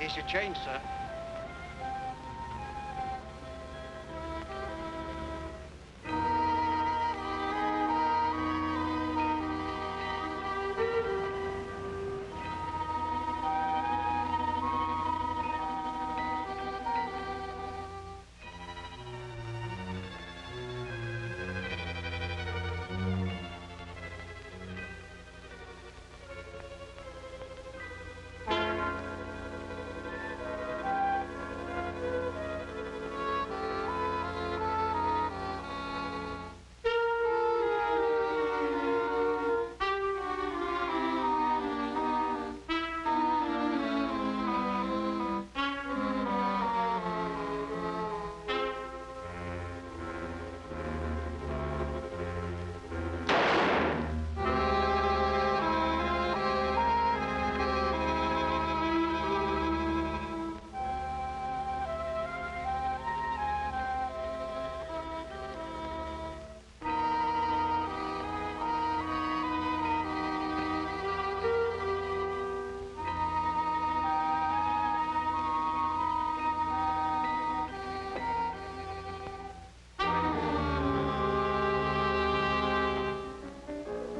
Here's your change, sir.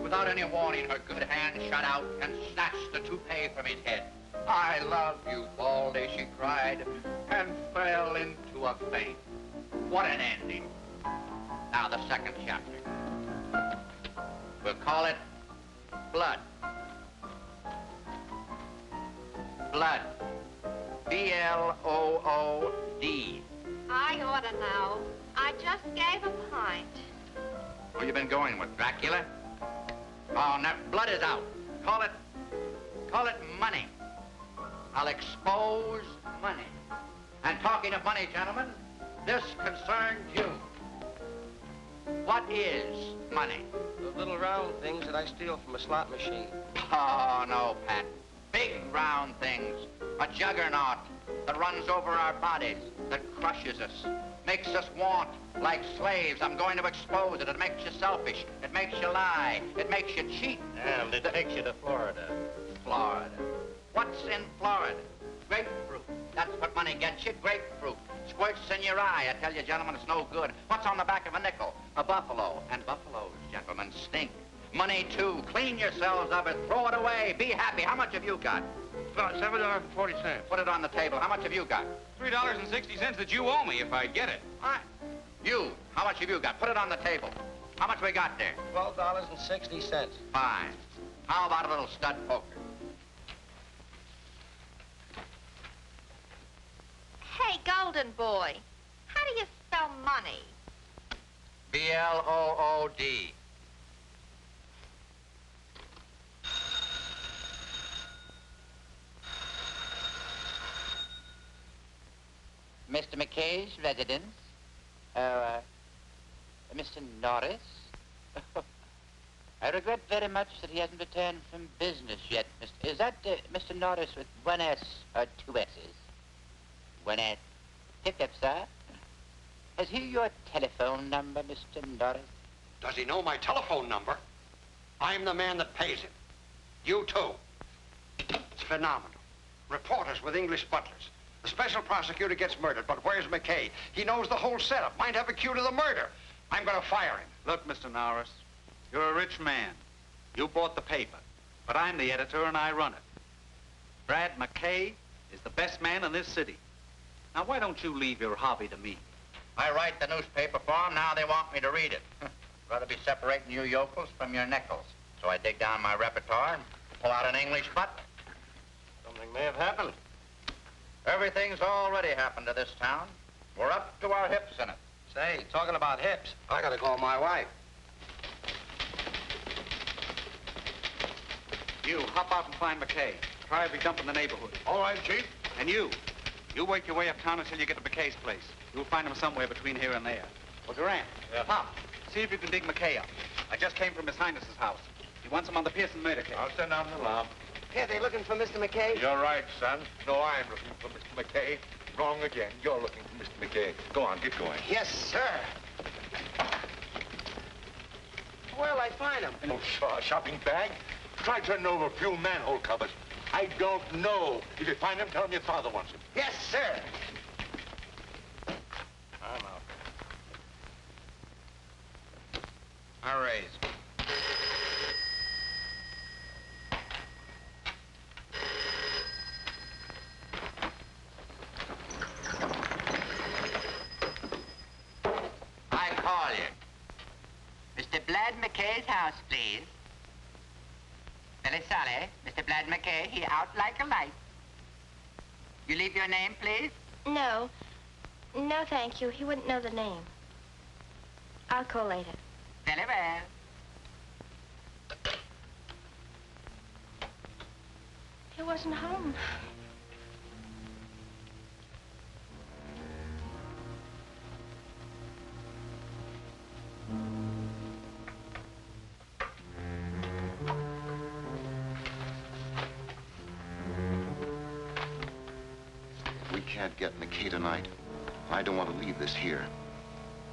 Without any warning, her good hand shot out and snatched the toupee from his head. I love you, Baldy, she cried, and fell into a faint. What an ending. Now the second chapter. We'll call it Blood. Blood. B-L-O-O-D. I ought to know. I just gave a pint. Where you been going with, Dracula? Oh, now, blood is out. Call it money. I'll expose money. And talking of money, gentlemen, this concerns you. What is money? The little round things that I steal from a slot machine. Oh, no, Pat. Big round things. A juggernaut that runs over our bodies, that crushes us, makes us want like slaves. I'm going to expose it. It makes you selfish. It makes you lie. It makes you cheat. And it takes you to Florida. Florida. What's in Florida? Grapefruit. That's what money gets you, grapefruit. Squirts in your eye. I tell you, gentlemen, it's no good. What's on the back of a nickel? A buffalo. And buffaloes, gentlemen, stink. Money, too. Clean yourselves of it. Throw it away. Be happy. How much have you got? About $7.40. Put it on the table. How much have you got? $3.60 that you owe me if I get it. What? You. How much have you got? Put it on the table. How much we got there? $12.60. Fine. How about a little stud poker? Hey, Golden Boy, how do you spell money? B-L-O-O-D. Mr. McKay's residence? Mr. Norris? I regret very much that he hasn't returned from business yet. Is that Mr. Norris with one S or two S's? One S. Pick up, sir. Has he your telephone number, Mr. Norris? Does he know my telephone number? I'm the man that pays him. You too. It's phenomenal. Reporters with English butlers. The special prosecutor gets murdered, but where's McKay? He knows the whole setup. Might have a cue to the murder. I'm going to fire him. Look, Mr. Norris, you're a rich man. You bought the paper, but I'm the editor and I run it. Brad McKay is the best man in this city. Now, why don't you leave your hobby to me? I write the newspaper for them. Now they want me to read it. Rather be separating you yokels from your nickels. So I dig down my repertoire and pull out an English butler. Something may have happened. Everything's already happened to this town. We're up to our hips in it. Say, talking about hips, I gotta call my wife. You, hop out and find McKay. Try every dump in the neighborhood. All right, Chief. And you work your way uptown until you get to McKay's place. You'll find him somewhere between here and there. Well, Durant, hop. See if you can dig McKay up. I just came from His Highness's house. He wants him on the Pearson murder case. I'll send out an alarm. Here, they looking for Mr. McKay? You're right, son. No, I'm looking for Mr. McKay. Wrong again. You're looking for Mr. McKay. Go on, get going. Yes, sir. Where'll I find him? Oh, shopping bag. Try turning over a few manhole covers. I don't know. If you find him, tell him your father wants him. Yes, sir. I'm out. I raise. I call you. Mr. Blad McKay's house, please. Very sorry. Mr. Blad McKay, he out like a light. You leave your name, please? No. No, thank you. He wouldn't know the name. I'll call later. Very well. He wasn't home. We can't get McKay tonight. I don't want to leave this here.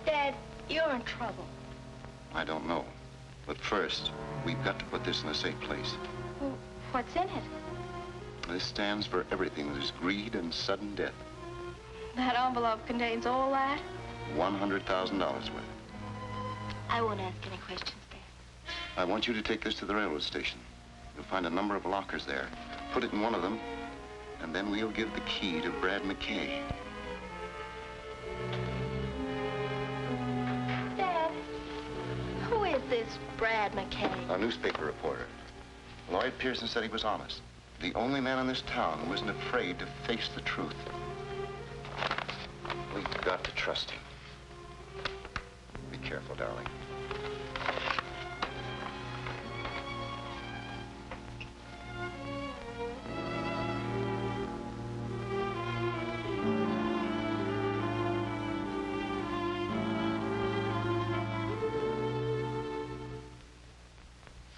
Dad, you're in trouble. I don't know. But first, we've got to put this in a safe place. Well, what's in it? This stands for everything that is greed and sudden death. That envelope contains all that? $100,000 worth. I won't ask any questions, Dad. I want you to take this to the railroad station. You'll find a number of lockers there. Put it in one of them, and then we'll give the key to Brad McKay. Dad, who is this Brad McKay? A newspaper reporter. Lloyd Pearson said he was honest. The only man in this town who isn't afraid to face the truth. We've got to trust him. Be careful, darling.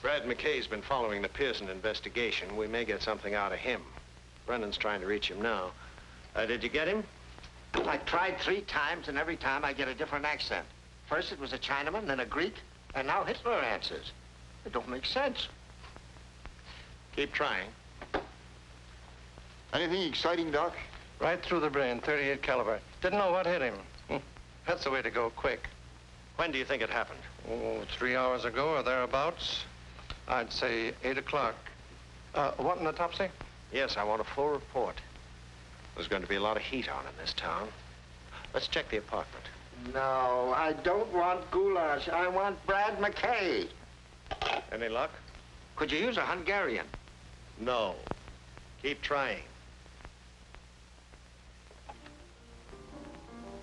Brad McKay's been following the Pearson investigation. We may get something out of him. Brennan's trying to reach him now. Did you get him? I tried 3 times, and every time I get a different accent. First it was a Chinaman, then a Greek, and now Hitler answers. It don't make sense. Keep trying. Anything exciting, Doc? Right through the brain, 38 caliber. Didn't know what hit him. That's the way to go, quick. When do you think it happened? Oh, 3 hours ago or thereabouts. I'd say 8 o'clock. What in the Topsy? Yes, I want a full report. There's going to be a lot of heat on in this town. Let's check the apartment. No, I don't want goulash. I want Brad McKay. Any luck? Could you use a Hungarian? No. Keep trying.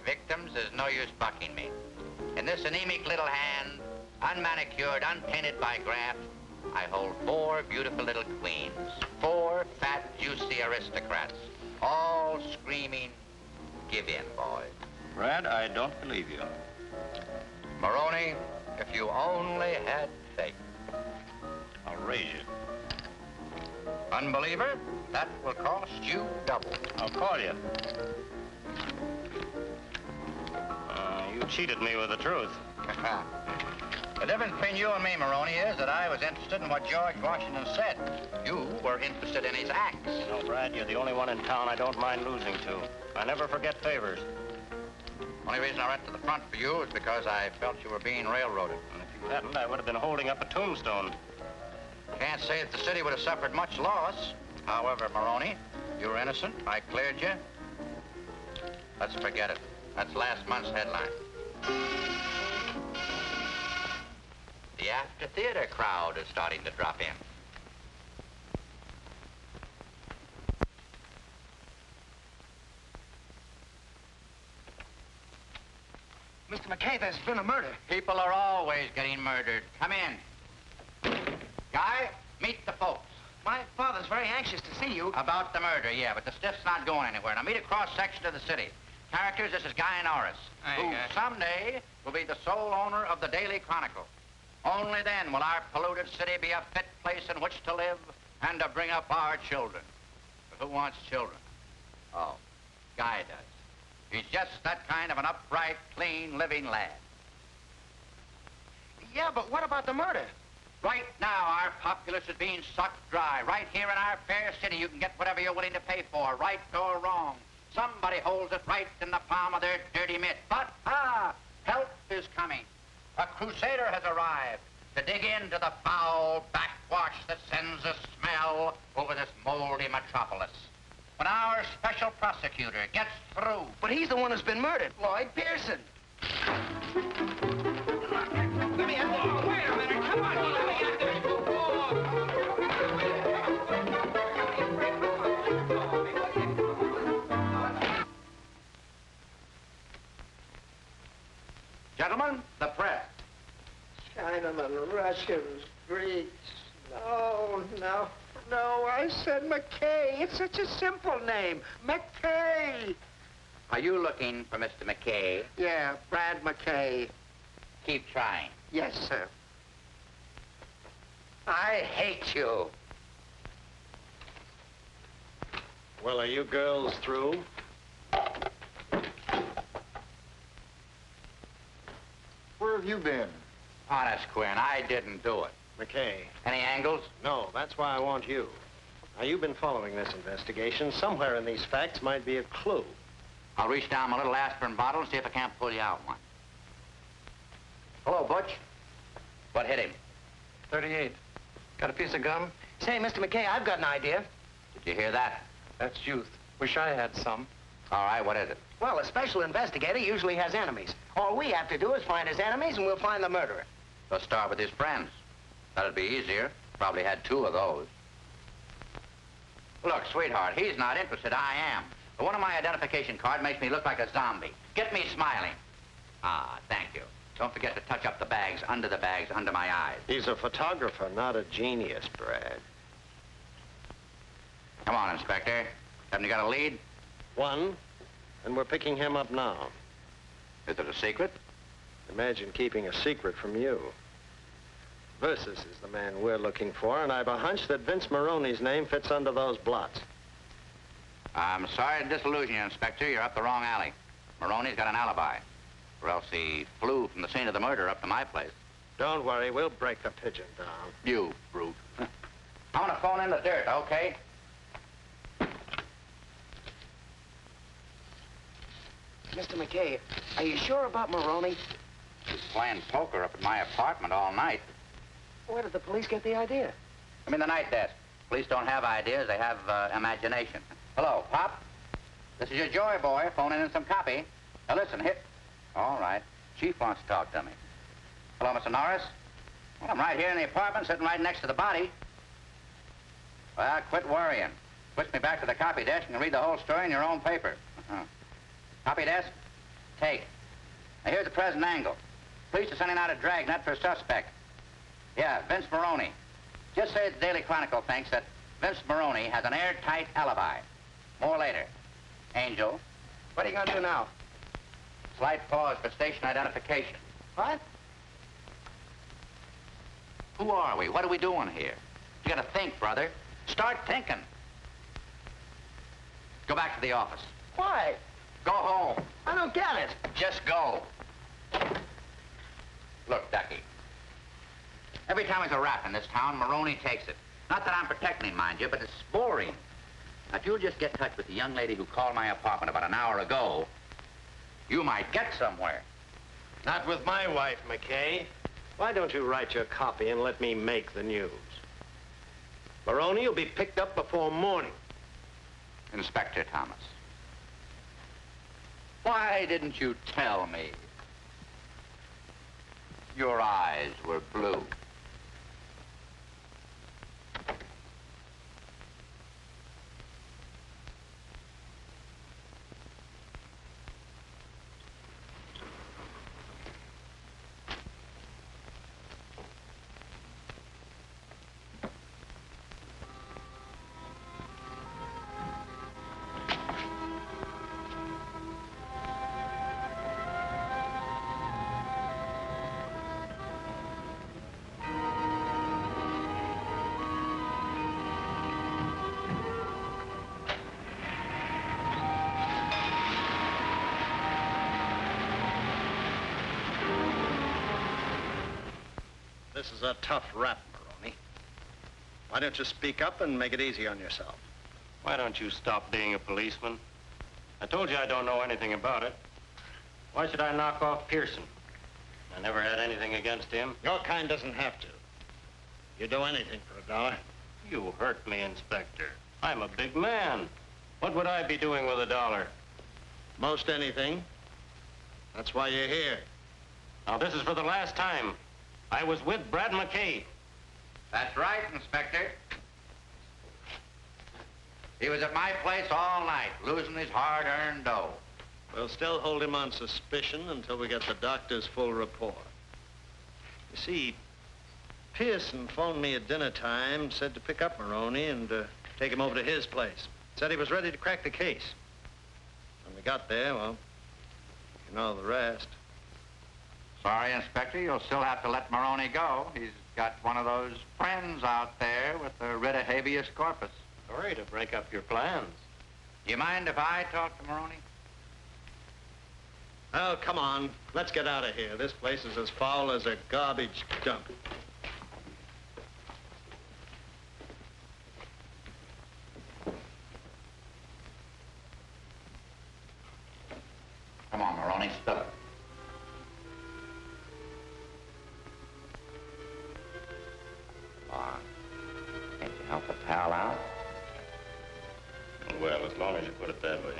Victims, there's no use bucking me. In this anemic little hand, unmanicured, unpainted by graft, I hold 4 beautiful little queens. 4 fat, juicy aristocrats, all screaming, give in, boys. Brad, I don't believe you. Maroney, if you only had faith. I'll raise you. Unbeliever, that will cost you double. I'll call you. You cheated me with the truth. The difference between you and me, Maroney, is that I was interested in what George Washington said. You were interested in his acts. No, Brad, you're the only one in town I don't mind losing to. I never forget favors. Only reason I went to the front for you is because I felt you were being railroaded. And if you hadn't, I would have been holding up a tombstone. Can't say that the city would have suffered much loss. However, Maroney, you were innocent. I cleared you. Let's forget it. That's last month's headline. The after theater crowd is starting to drop in. Mr. McKay, there's been a murder. People are always getting murdered. Come in. Guy, meet the folks. My father's very anxious to see you. About the murder, yeah, but the stiff's not going anywhere. Now meet a cross-section of the city. Characters, this is Guy Norris, who someday will be the sole owner of the Daily Chronicle. Only then will our polluted city be a fit place in which to live and to bring up our children. But who wants children? Oh, Guy does. He's just that kind of an upright, clean, living lad. Yeah, but what about the murder? Right now, our populace is being sucked dry. Right here in our fair city, you can get whatever you're willing to pay for, right or wrong. Somebody holds it right in the palm of their dirty mitt. But, help is coming. A crusader has arrived to dig into the foul backwash that sends a smell over this moldy metropolis. When our special prosecutor gets through... But he's the one who's been murdered, Lloyd Pearson. Let me have this. Wait a minute. Come on. Let me have this. Gentlemen, the press. Chinamen, Russians, Greeks. No, I said McKay. It's such a simple name. McKay. Are you looking for Mr. McKay? Yeah, Brad McKay. Keep trying. Yes, sir. I hate you. Well, are you girls through? Where have you been? Honest, Quinn, I didn't do it. McKay. Any angles? No, that's why I want you. Now, you've been following this investigation. Somewhere in these facts might be a clue. I'll reach down my little aspirin bottle and see if I can't pull you out one. Hello, Butch. What hit him? 38. Got a piece of gum? Say, Mr. McKay, I've got an idea. Did you hear that? That's youth. Wish I had some. All right, what is it? Well, a special investigator usually has enemies. All we have to do is find his enemies and we'll find the murderer. Let's start with his friends. That'd be easier. Probably had 2 of those. Look, sweetheart, he's not interested. I am. The one on my identification card makes me look like a zombie. Get me smiling. Ah, thank you. Don't forget to touch up the bags under my eyes. He's a photographer, not a genius, Brad. Come on, Inspector. Haven't you got a lead? One, and we're picking him up now. Is it a secret? Imagine keeping a secret from you. Versus is the man we're looking for, and I've a hunch that Vince Maroney's name fits under those blots. I'm sorry to disillusion you, Inspector. You're up the wrong alley. Maroney's got an alibi. Or else he flew from the scene of the murder up to my place. Don't worry, we'll break the pigeon down. You brute. I'm gonna phone in the dirt, okay? Mr. McKay, are you sure about Maroney? He's playing poker up at my apartment all night. Where did the police get the idea? I'm in the night desk. Police don't have ideas, they have imagination. Hello, Pop. This is your Joy boy phoning in some copy. Now listen, hit. All right. Chief wants to talk to me. Hello, Mr. Norris. Well, I'm right here in the apartment, sitting right next to the body. Well, quit worrying. Switch me back to the copy desk and read the whole story in your own paper. Copy desk? Take. Now, here's the present angle. Police are sending out a dragnet for a suspect. Yeah, Vince Maroney. Just say the Daily Chronicle thinks that Vince Maroney has an airtight alibi. More later. Angel. What are you gonna do now? Slight pause for station identification. What? Who are we? What are we doing here? You gotta think, brother. Start thinking. Go back to the office. Why? Go home. I don't get it. Just go. Look, Ducky. Every time there's a rap in this town, Maroney takes it. Not that I'm protecting him, mind you, but it's boring. Now, if you'll just get in touch with the young lady who called my apartment about an hour ago, you might get somewhere. Not with my wife, McKay. Why don't you write your copy and let me make the news? Maroney will be picked up before morning. Inspector Thomas. Why didn't you tell me? Your eyes were blue. This is a tough rap, Why don't you speak up and make it easy on yourself? Why don't you stop being a policeman? I told you I don't know anything about it. Why should I knock off Pearson? I never had anything against him. Your kind doesn't have to. You do anything for $1. You hurt me, Inspector. I'm a big man. What would I be doing with $1? Most anything. That's why you're here. Now, this is for the last time. I was with Brad McKay. That's right, Inspector. He was at my place all night, losing his hard-earned dough. We'll still hold him on suspicion until we get the doctor's full report. You see, Pearson phoned me at dinner time, said to pick up Maroney and take him over to his place. Said he was ready to crack the case. When we got there, well, you know the rest. Sorry, Inspector, you'll still have to let Maroney go. He's got one of those friends out there with a writ of habeas corpus. Sorry to break up your plans. Do you mind if I talk to Maroney? Oh, come on. Let's get out of here. This place is as foul as a garbage dump. Come on, Maroney, spill it. Come on. Can't you help a pal out? Well, as long as you put it that way.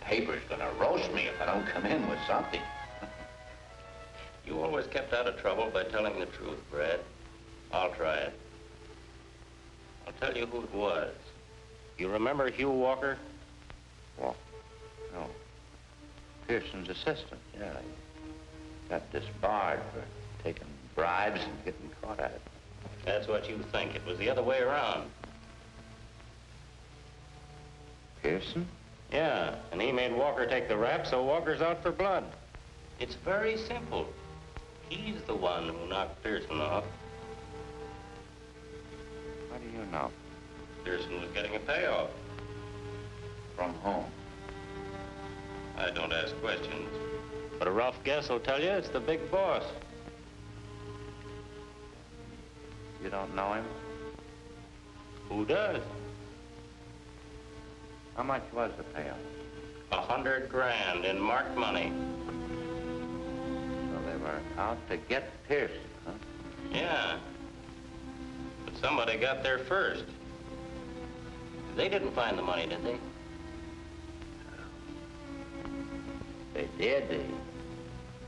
Paper's gonna roast me if I don't come in with something. You always kept out of trouble by telling the truth, Brad. I'll try it. I'll tell you who it was. You remember Hugh Walker? Walker? No. Pearson's assistant, yeah. He got disbarred for taking bribes and getting caught at it. That's what you think. It was the other way around. Pearson? Yeah, and he made Walker take the rap, so Walker's out for blood. It's very simple. He's the one who knocked Pearson off. How do you know? Pearson was getting a payoff. From whom? I don't ask questions, but a rough guess will tell you it's the big boss. You don't know him? Who does? How much was the payoff? $100 grand in marked money. So they were out to get Pearson, huh? Yeah. But somebody got there first. They didn't find the money, did they? They did. The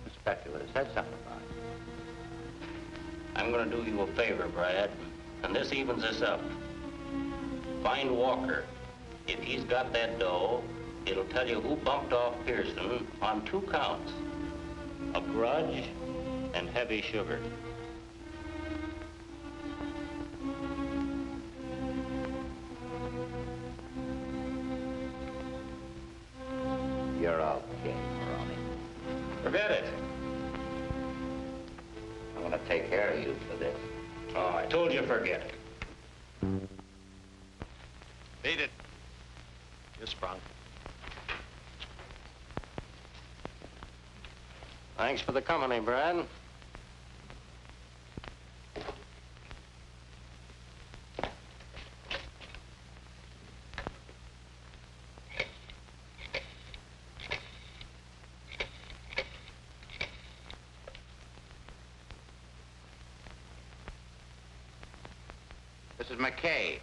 inspector would have said something about it. I'm going to do you a favor, Brad, and this evens us up. Find Walker. If he's got that dough, it'll tell you who bumped off Pearson on 2 counts. A grudge and heavy sugar. You're okay, Maroney. Forget it. I'm gonna take care of you for this. Oh, I told you forget it. Beat it. You sprung. Thanks for the company, Brad. This is McKay.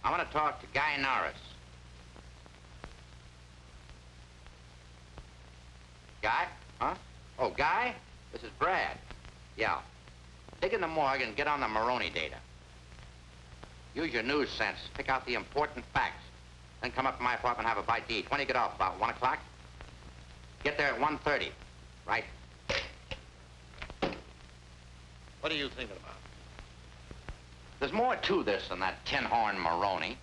I want to talk to Guy Norris. Guy? Huh? Oh, Guy? This is Brad. Yeah. Dig in the morgue and get on the Maroney data. Use your news sense. Pick out the important facts. Then come up to my apartment and have a bite to eat. When do you get off? About 1 o'clock? Get there at 1:30. Right? What are you thinking about? There's more to this than that tin-horn Maroney.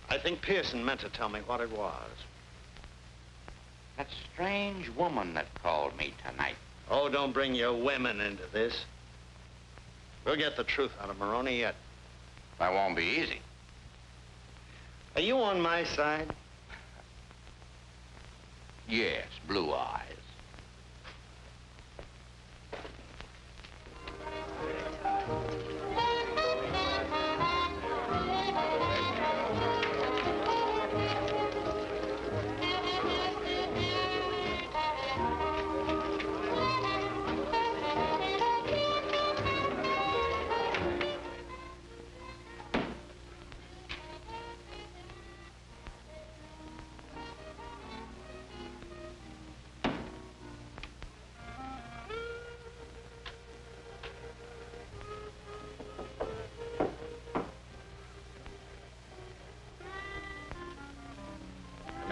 I think Pearson meant to tell me what it was. That strange woman that called me tonight. Oh, don't bring your women into this. We'll get the truth out of Maroney yet. That won't be easy. Are you on my side? Yes, blue eyes.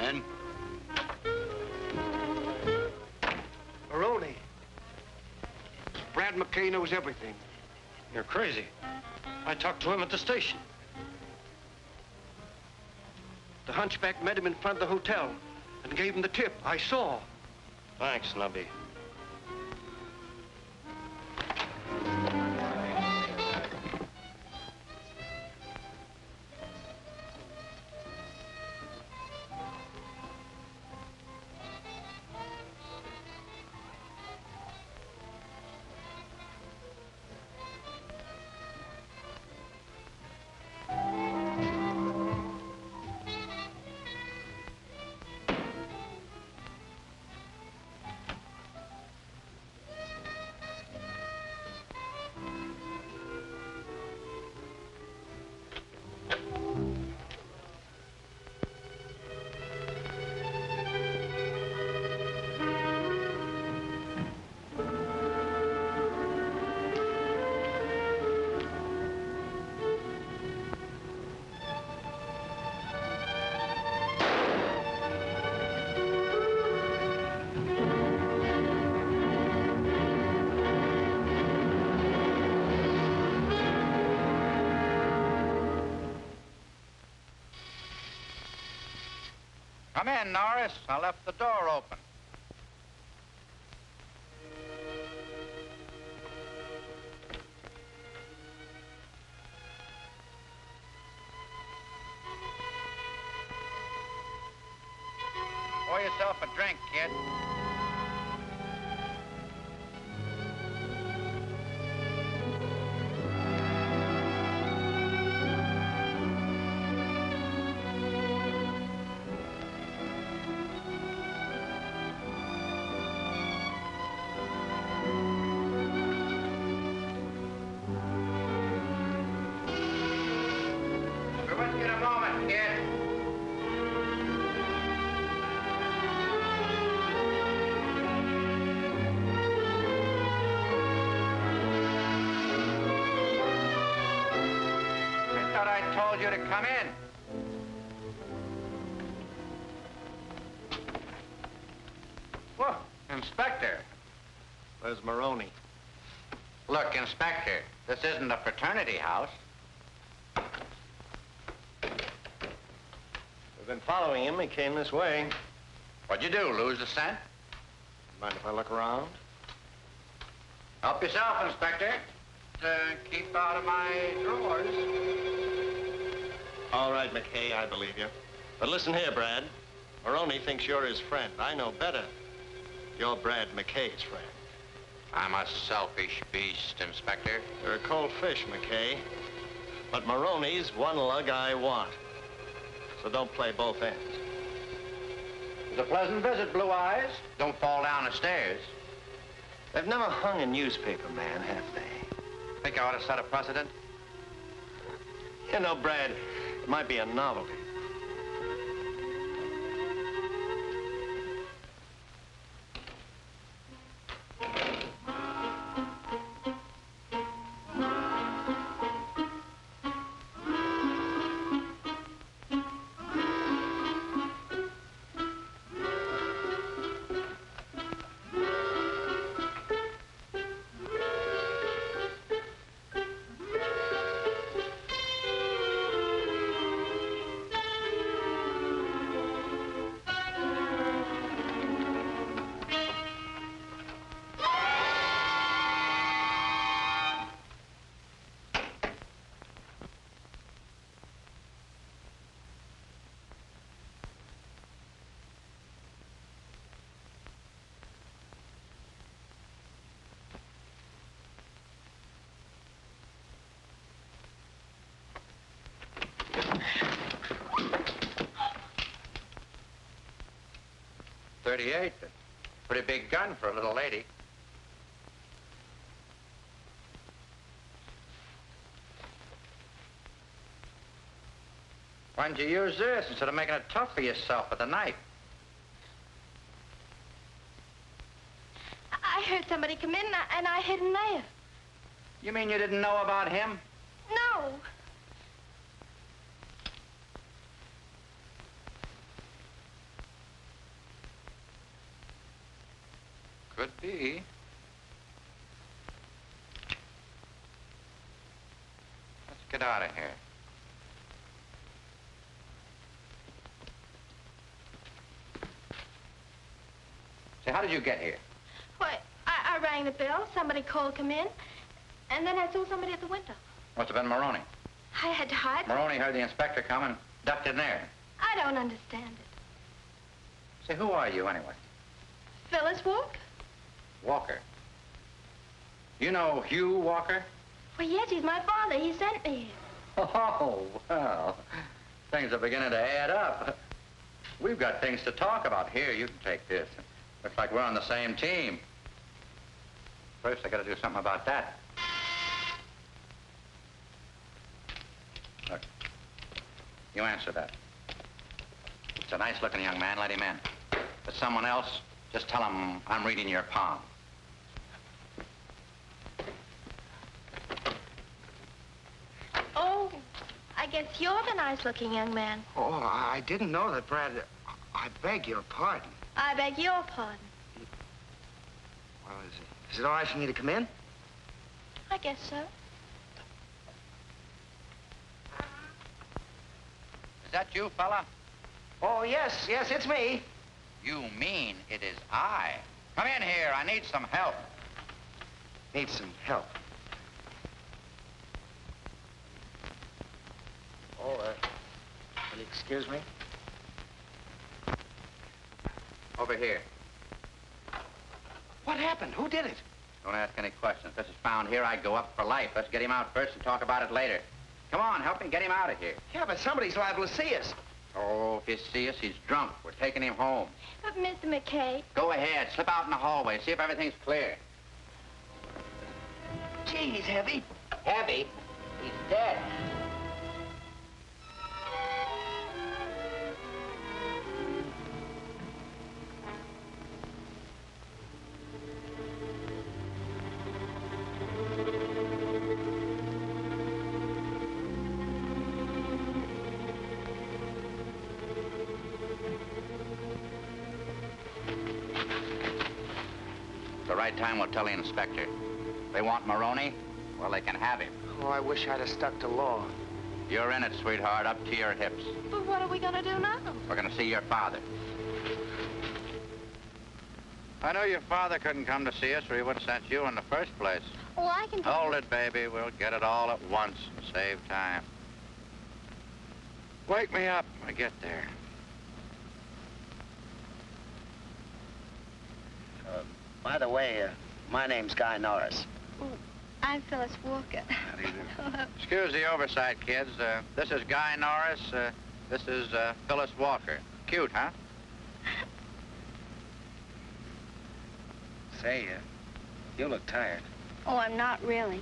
in. Maroney. Brad McKay knows everything. You're crazy. I talked to him at the station. The hunchback met him in front of the hotel and gave him the tip. I saw. Thanks, Nubby. Come in, Norris. I left the door open. Pour yourself a drink, kid. We're with you in a moment, kid. I thought I told you to come in. Whoa, Inspector. Where's Maroney? Look, Inspector, this isn't a fraternity house. We've been following him. He came this way. What'd you do, lose the scent? Mind if I look around? Help yourself, Inspector. Keep out of my drawers. All right, McKay, I believe you. But listen here, Brad. Maroney thinks you're his friend. I know better. You're Brad McKay's friend. I'm a selfish beast, Inspector. You're a cold fish, McKay. But Maroney's one lug I want. So don't play both ends. It was a pleasant visit, Blue Eyes. Don't fall down the stairs. They've never hung a newspaper man, have they? Think I ought to set a precedent? You know, Brad, it might be a novelty. .38. Pretty big gun for a little lady. Why didn't you use this instead of making it tough for yourself with a knife? I heard somebody come in and I hid in there. You mean you didn't know about him? No. Could be. Let's get out of here. Say, how did you get here? Why, I rang the bell, somebody called, come in, and then I saw somebody at the window. Must have been Maroney. I had to hide. Maroney heard the inspector come and ducked in there. I don't understand it. Say, who are you anyway? Phyllis Walker? Walker. You know Hugh Walker? Well, yes, he's my father. He sent me here. Oh, well, things are beginning to add up. We've got things to talk about. Here, you can take this. Looks like we're on the same team. First, I gotta do something about that. Look, you answer that. It's a nice-looking young man. Let him in. If it's someone else, just tell him I'm reading your palm. Oh, I guess you're the nice-looking young man. Oh, I didn't know that, Brad. I beg your pardon. I beg your pardon. Well, is it all right for me to come in? I guess so. Is that you, fella? Oh, yes, it's me. You mean it is I. Come in here. I need some help. Need some help. Oh, will you excuse me? Over here. What happened? Who did it? Don't ask any questions. If this is found here, I'd go up for life. Let's get him out first and talk about it later. Come on, help me get him out of here. Yeah, but somebody's liable to see us. Oh, if you see us, he's drunk. We're taking him home. But, Mr. McKay... Go ahead. Slip out in the hallway. See if everything's clear. Gee, he's heavy. Heavy? He's dead. The right time, we'll tell the inspector. They want Maroney? Well, they can have him. Oh, I wish I'd have stuck to law. You're in it, sweetheart, up to your hips. But what are we going to do now? We're going to see your father. I know your father couldn't come to see us or he would have sent you in the first place. Oh, I can... Hold it, baby. We'll get it all at once and save time. Wake me up when I get there. By the way, my name's Guy Norris. Oh, I'm Phyllis Walker. How do you do? Excuse the oversight, kids. This is Guy Norris. This is Phyllis Walker. Cute, huh? Say, you look tired. Oh, I'm not really.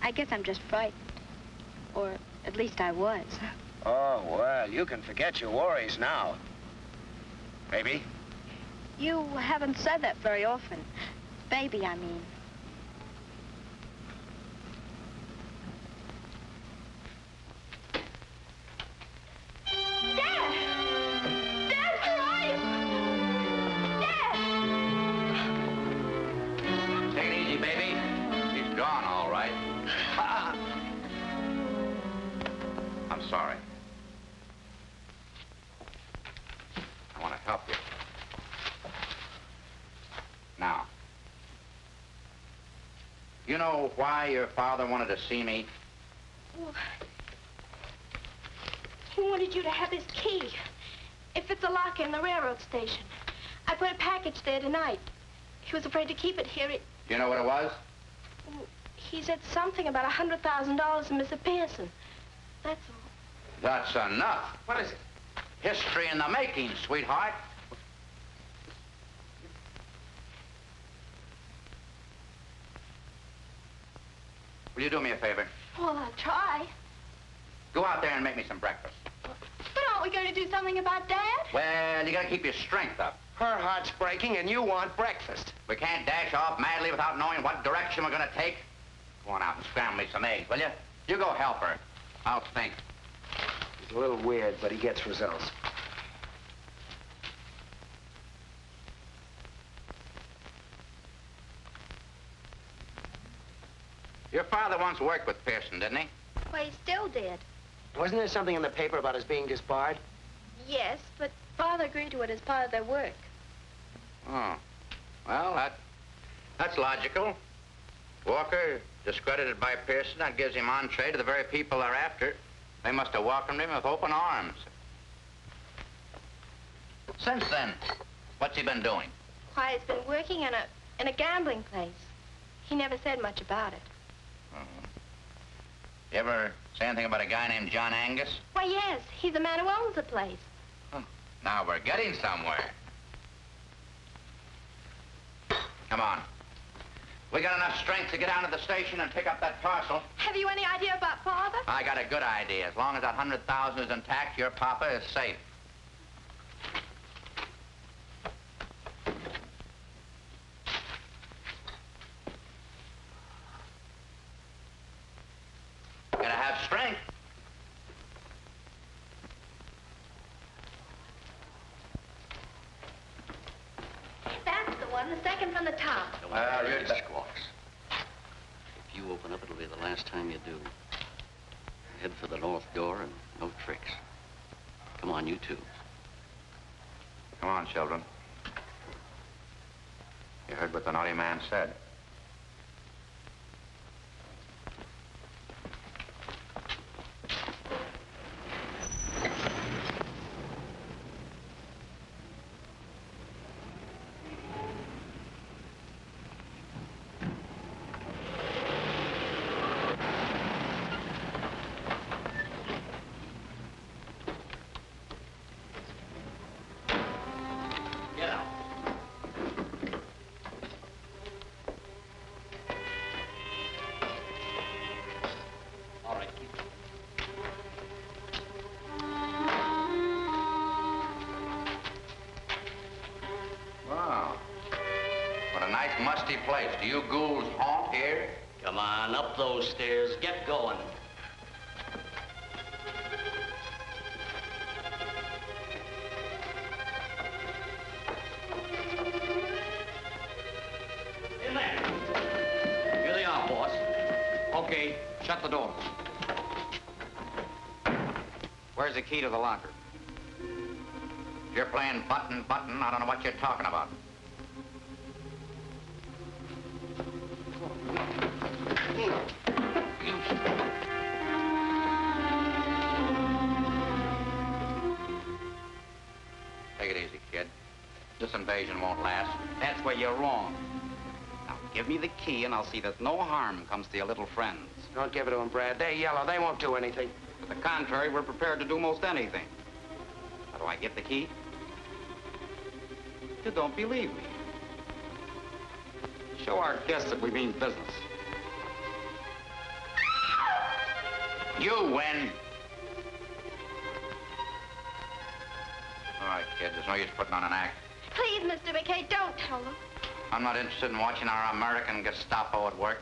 I guess I'm just frightened. Or at least I was. Oh, well, you can forget your worries now. Baby? You haven't said that very often. Baby, I mean. Dad! Dad, where are you? Dad! Take it easy, baby. He's gone, all right. I'm sorry. I want to help you. Now, you know why your father wanted to see me? Well, he wanted you to have his key. If it's a locker in the railroad station. I put a package there tonight. He was afraid to keep it here. You know what it was? He said something about $100,000 to Mr. Pearson. That's all. That's enough. What is it? History in the making, sweetheart. Will you do me a favor? Well, I'll try. Go out there and make me some breakfast. But aren't we going to do something about Dad? Well, you gotta keep your strength up. Her heart's breaking and you want breakfast. We can't dash off madly without knowing what direction we're gonna take. Go on out and scramble me some eggs, will you? You go help her. I'll think. He's a little weird, but he gets results. Your father once worked with Pearson, didn't he? Well, he still did. Wasn't there something in the paper about his being disbarred? Yes, but Father agreed to it as part of their work. Oh. Well, that's logical. Walker, discredited by Pearson, that gives him entree to the very people they're after. They must have welcomed him with open arms. Since then, what's he been doing? Why, he's been working in a gambling place. He never said much about it. You ever say anything about a guy named John Angus? Why, yes, he's the man who owns the place. Now we're getting somewhere. Come on. We got enough strength to get down to the station and pick up that parcel. Have you any idea about Father? I got a good idea. As long as that 100,000 is intact, your papa is safe. Gotta have strength. That's the one, the second from the top. Well, you're Squawks. If you open up, it'll be the last time you do. Head for the north door and no tricks. Come on, you two. Come on, children. You heard what the naughty man said. Get out. All right, keep it. Wow. What a nice, musty place. Do you ghouls haunt here? Come on, up those stairs. Get going. In there. Here they are, boss. Okay, shut the door. Where's the key to the locker? If you're playing button, I don't know what you're talking about. Take it easy, kid. This invasion won't last. That's where you're wrong. Now, give me the key and I'll see that no harm comes to your little friends. Don't give it to them, Brad. They're yellow. They won't do anything. To the contrary, we're prepared to do most anything. How do I get the key? You don't believe me. Show our guests that we mean business. You win. All right, kid, there's no use putting on an act. Please, Mr. McKay, don't tell them. I'm not interested in watching our American Gestapo at work.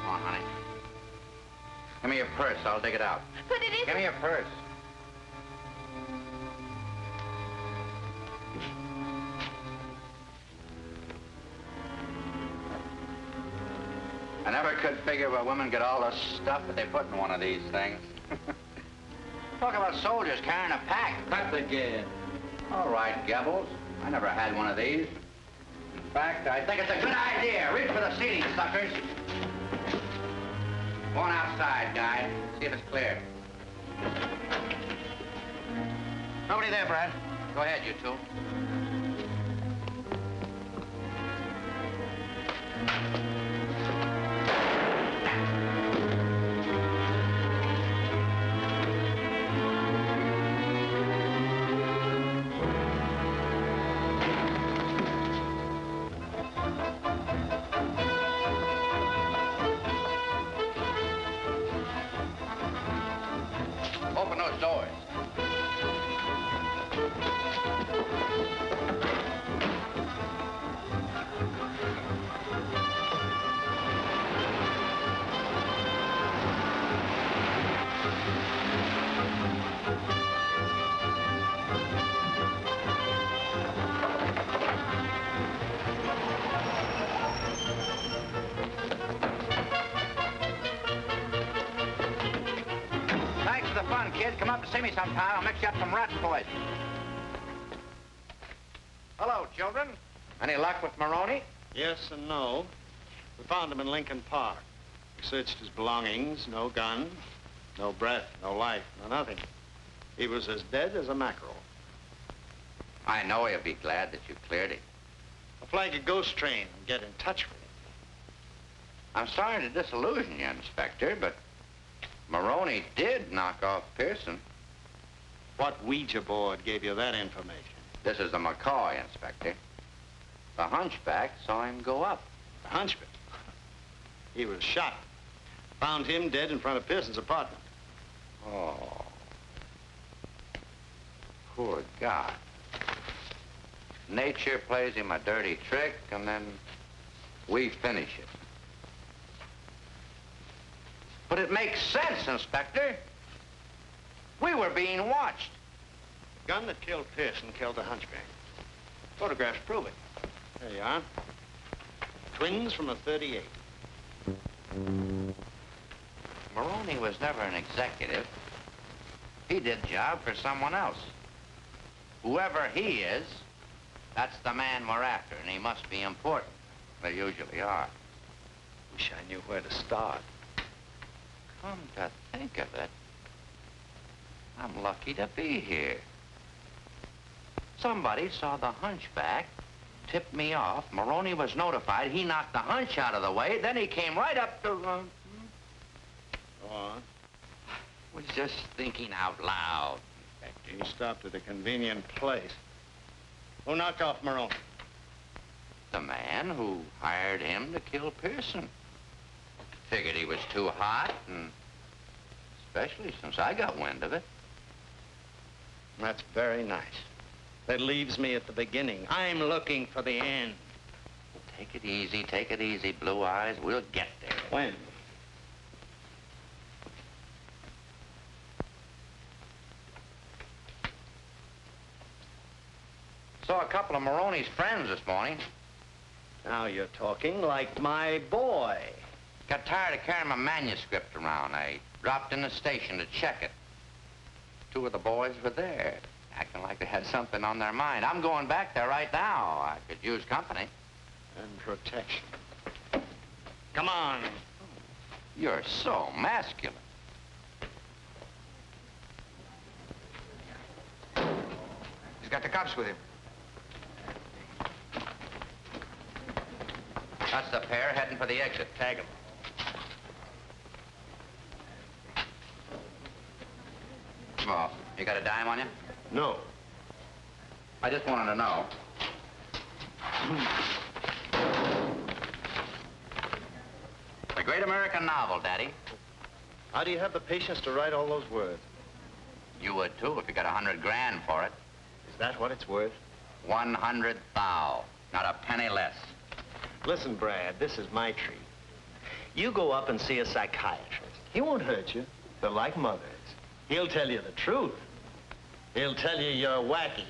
Come on, honey. Give me your purse. I'll dig it out. But it isn't... Give me your purse. I never could figure where women get all the stuff that they put in one of these things. Talk about soldiers carrying a pack. Cut the gad. All right, Gebbles. I never had one of these. In fact, I think it's a good idea. Reach for the seating, suckers. Go on outside, guy. See if it's clear. Nobody there, Brad. Go ahead, you two. Open those doors. the fun, kid. Come up and see me sometime. I'll mix you up some rat poison. Hello, children. Any luck with Maroney? Yes and no. We found him in Lincoln Park. We searched his belongings. No gun, no breath, no life, no nothing. He was as dead as a mackerel. I know he'll be glad that you cleared him. I'll flag a ghost train and get in touch with him. I'm sorry to disillusion you, Inspector, but Maroney did knock off Pearson. What Ouija board gave you that information? This is the McCoy, Inspector. The hunchback saw him go up. The hunchback? He was shot. Found him dead in front of Pearson's apartment. Oh. Poor guy. Nature plays him a dirty trick, and then we finish it. But it makes sense, Inspector. We were being watched. The gun that killed Pearson killed the hunchback. Photographs prove it. There you are. Twins from a .38. Maroney was never an executive. He did job for someone else. Whoever he is, that's the man we're after, and he must be important. They usually are. Wish I knew where to start. Come to think of it, I'm lucky to be here. Somebody saw the hunchback, tipped me off. Maroney was notified. He knocked the hunch out of the way. Then he came right up to... Go on. Was just thinking out loud. You stopped at a convenient place. Who knocked off Maroney? The man who hired him to kill Pearson. Figured he was too hot, and especially since I got wind of it. That's very nice. That leaves me at the beginning. I'm looking for the end. Take it easy, Blue Eyes. We'll get there. When? Saw a couple of Maroney's friends this morning. Now you're talking like my boy. Got tired of carrying my manuscript around. I dropped in the station to check it. Two of the boys were there, acting like they had something on their mind. I'm going back there right now. I could use company. And protection. Come on. You're so masculine. He's got the cops with him. That's the pair heading for the exit. Tag them. Well, you got a dime on you? No. I just wanted to know. The great American novel, Daddy. How do you have the patience to write all those words? You would, too, if you got 100 grand for it. Is that what it's worth? 100 thou. Not a penny less. Listen, Brad, this is my treat. You go up and see a psychiatrist. He won't hurt you. They're like mothers. He'll tell you the truth. He'll tell you you're wacky.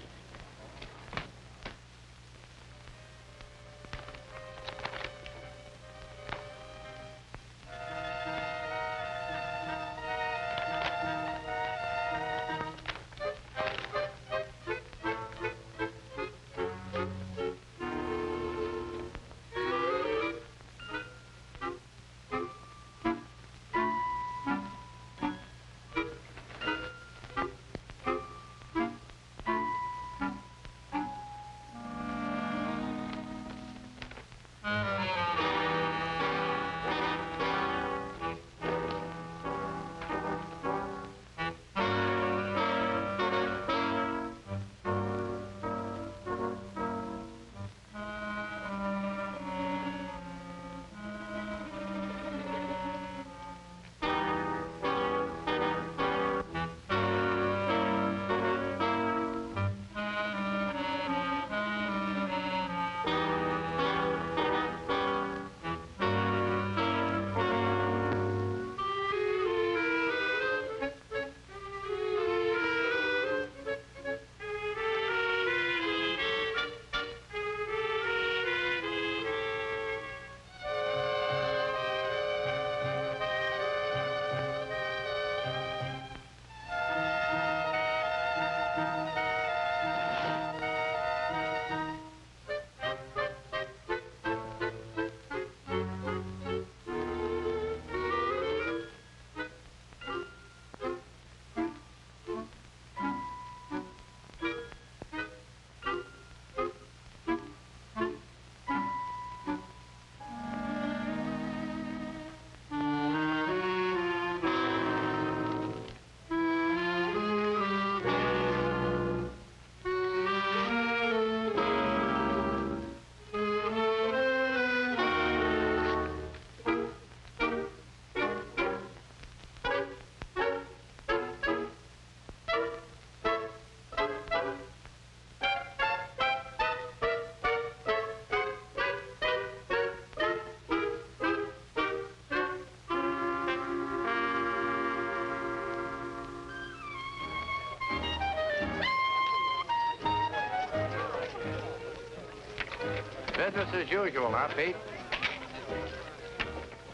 Business as usual, huh, Pete?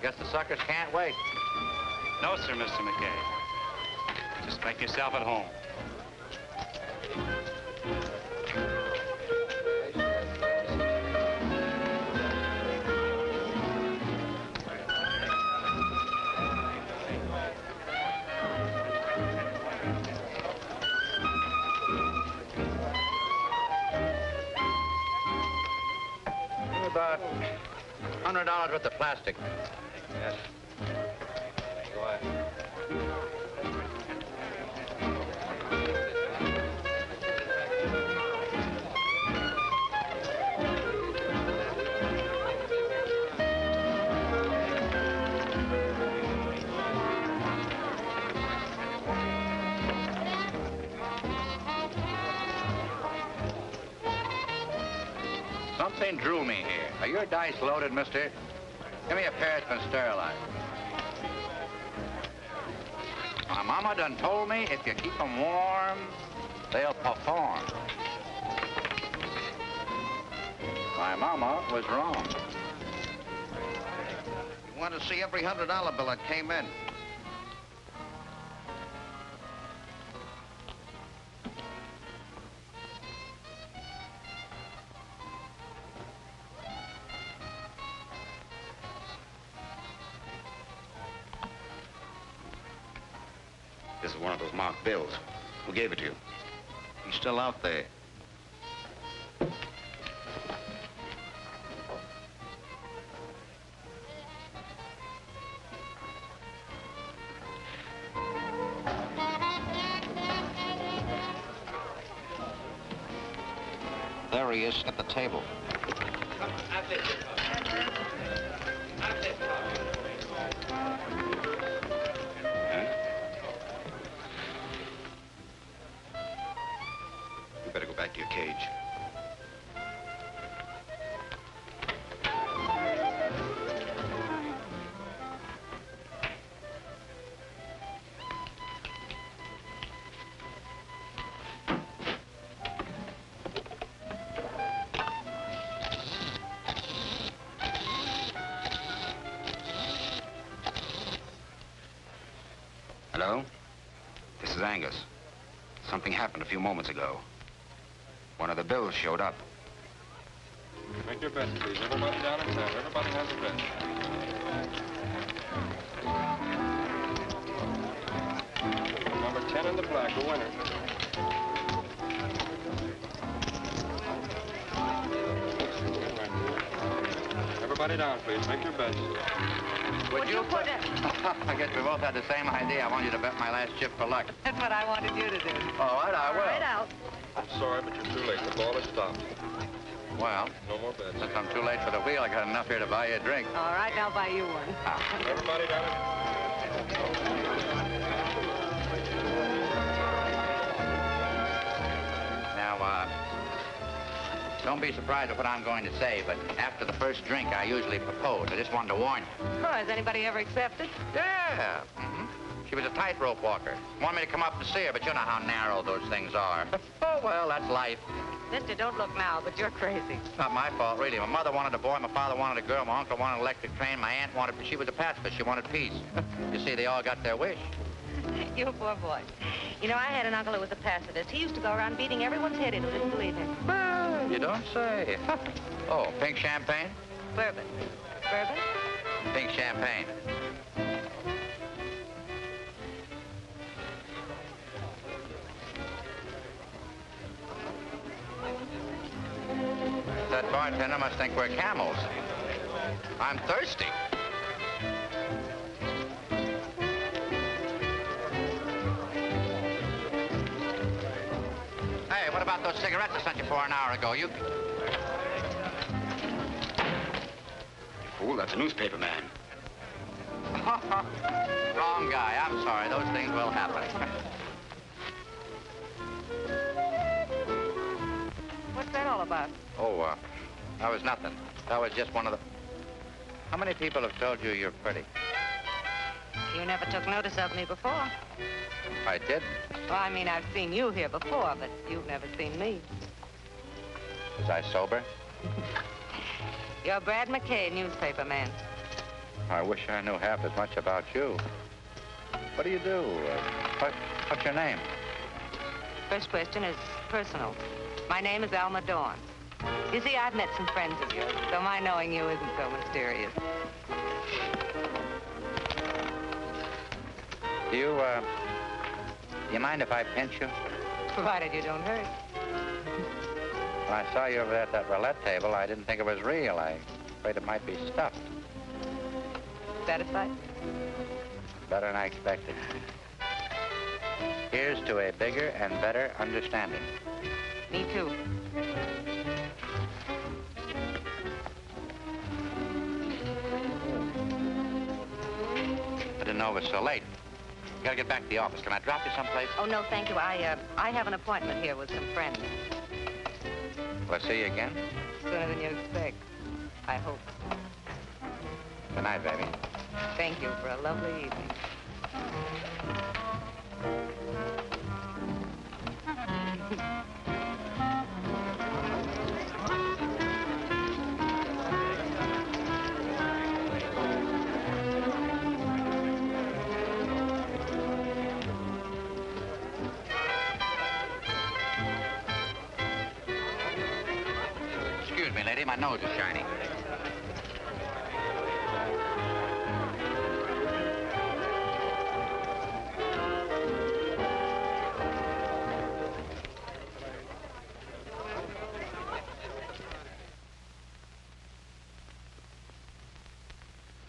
Guess the suckers can't wait. No, sir, Mr. McKay. Just make yourself at home. About $100 worth of plastic. Yes. Go ahead. Something drew me here. Are your dice loaded, mister? Give me a pair that's been sterilized. My mama done told me if you keep them warm, they'll perform. My mama was wrong. You want to see every $100 bill that came in. This is one of those marked bills. Who gave it to you? He's still out there. There he is at the table. You better go back to your cage. Hello? This is Angus. Something happened a few moments ago. One of the bills showed up. Make your bets, please. Everybody down in town. Everybody has a bet. Number 10 in the black, a winner. Everybody down, please. Make your bets. Would you put it? I guess we both had the same idea. I want you to bet my last chip for luck. That's what I wanted you to do. All right, I will. Right out. I'm sorry, but you're too late. The ball has stopped. Well, No more bets. since I'm too late for the wheel, I got enough here to buy you a drink. All right, I'll buy you one. Everybody down in... Now, don't be surprised at what I'm going to say, but after the first drink, I usually propose. I just wanted to warn you. Oh, has anybody ever accepted? Yeah. She was a tightrope walker. Wanted me to come up and see her, but you know how narrow those things are. Oh, well, that's life. Mister, don't look now, but you're crazy. It's not my fault, really. My mother wanted a boy, my father wanted a girl, my uncle wanted an electric train, my aunt wanted... She was a pacifist. She wanted peace. You see, they all got their wish. You poor boy. You know, I had an uncle who was a pacifist. He used to go around beating everyone's head in who didn't believe him. You don't say. Oh, pink champagne? Bourbon. Bourbon? Pink champagne. That bartender must think we're camels. I'm thirsty. Hey, what about those cigarettes I sent you for an hour ago? You Fool, that's a newspaper man. Wrong guy. I'm sorry. Those things will happen. What's that all about? Oh, that was nothing. That was just one of the... How many people have told you you're pretty? You never took notice of me before. I did. Well, I mean, I've seen you here before, but you've never seen me. Was I sober? You're Brad McKay, newspaper man. I wish I knew half as much about you. What do you do? What's your name? First question is personal. My name is Alma Dawn. You see, I've met some friends of yours, so my knowing you isn't so mysterious. Do you mind if I pinch you? Provided you don't hurt. When I saw you over there at that roulette table, I didn't think it was real. I afraid it might be stuffed. Satisfied? Better than I expected. Here's to a bigger and better understanding. Me too. I didn't know it was so late. Gotta get back to the office. Can I drop you someplace? Oh, no, thank you. I have an appointment here with some friends. Will I see you again? Sooner than you expect. I hope. Good night, baby. Thank you for a lovely evening. Excuse me, lady. My nose is shiny.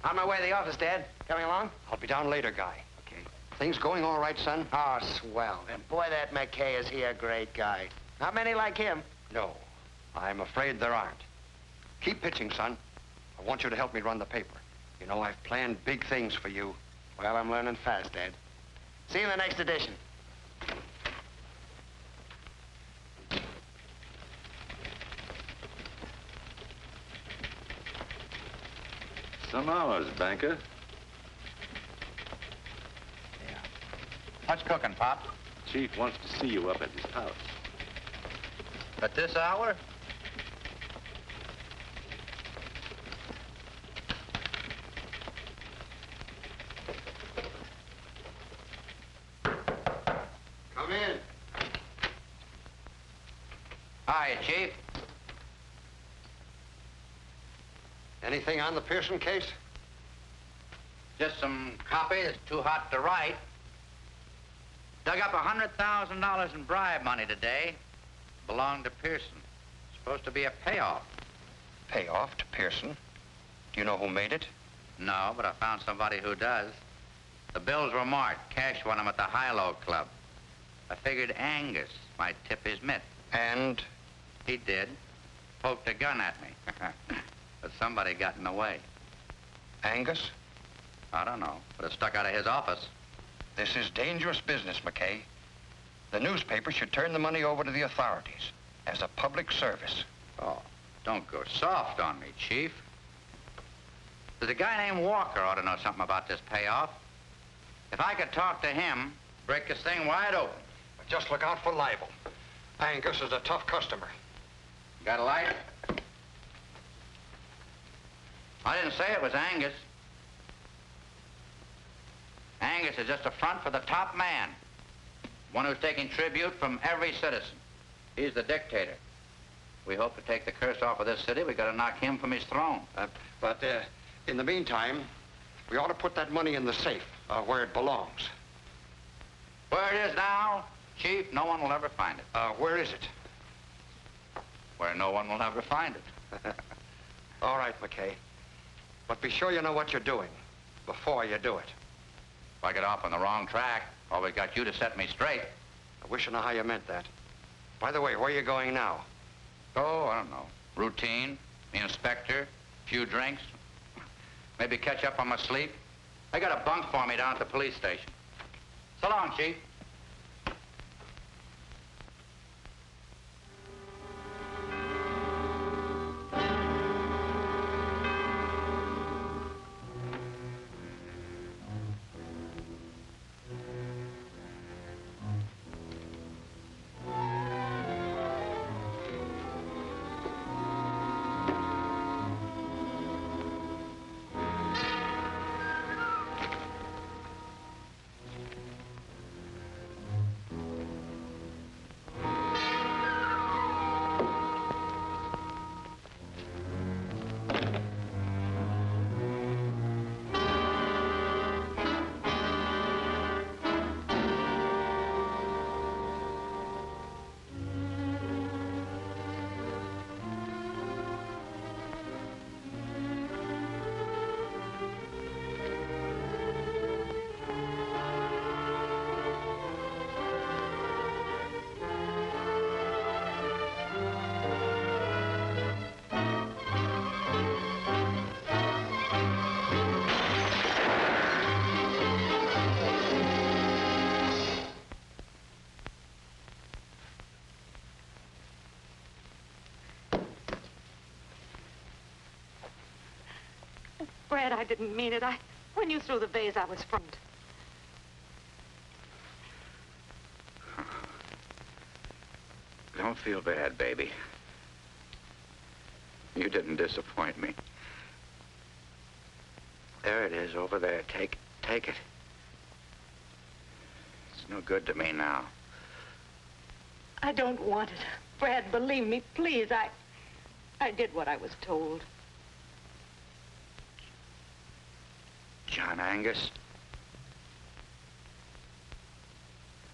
On my way to the office, Dad. Coming along? I'll be down later, Guy. Okay. Things going all right, son? Oh, swell. And boy, that McKay, is he a great guy. Not many like him. No. I'm afraid there aren't. Keep pitching, son. I want you to help me run the paper. You know, I've planned big things for you. Well, I'm learning fast, Dad. See you in the next edition. Some hours, banker. Yeah. What's cooking, Pop? Chief wants to see you up at his house. At this hour? Come in. Hi, Chief. Anything on the Pearson case? Just some copy that's too hot to write. Dug up $100,000 in bribe money today. Belonged to Pearson. Supposed to be a payoff. Payoff to Pearson? Do you know who made it? No, but I found somebody who does. The bills were marked. Cash won them at the High-Low Club. I figured Angus might tip his mitt. And? He did. Poked a gun at me. But somebody got in the way. Angus? I don't know, but it stuck out of his office. This is dangerous business, McKay. The newspaper should turn the money over to the authorities as a public service. Oh, don't go soft on me, Chief. There's a guy named Walker ought to know something about this payoff. If I could talk to him, break this thing wide open. But just look out for libel. Angus is a tough customer. Got a light? I didn't say it was Angus. Angus is just a front for the top man. One who's taking tribute from every citizen. He's the dictator. We hope to take the curse off of this city. We gotta knock him from his throne. But in the meantime, we ought to put that money in the safe, where it belongs. Where it is now, Chief, no one will ever find it. Where is it? Where no one will ever find it. All right, McKay. But be sure you know what you're doing before you do it. If I get off on the wrong track, always got you to set me straight. I wish I knew how you meant that. By the way, where are you going now? Oh, I don't know. Routine, the inspector, few drinks. Maybe catch up on my sleep. They got a bunk for me down at the police station. So long, Chief. Fred, I didn't mean it. When you threw the vase, I was frightened. Don't feel bad, baby. You didn't disappoint me. There it is, over there. Take it. It's no good to me now. I don't want it. Fred, believe me, please. I did what I was told. John Angus?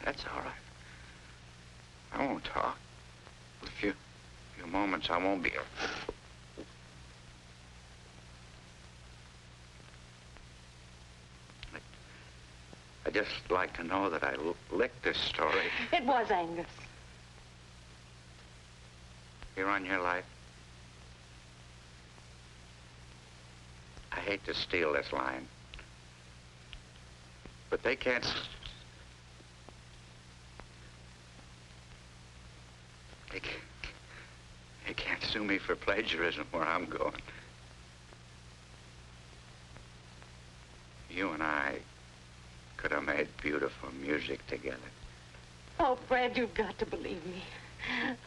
That's all right. I won't talk. A few moments I won't be. I'd just like to know that I licked this story. It was Angus. You run your life. I hate to steal this line, but they can't. They can't sue me for plagiarism where I'm going. You and I could have made beautiful music together. Oh, Fred, you've got to believe me.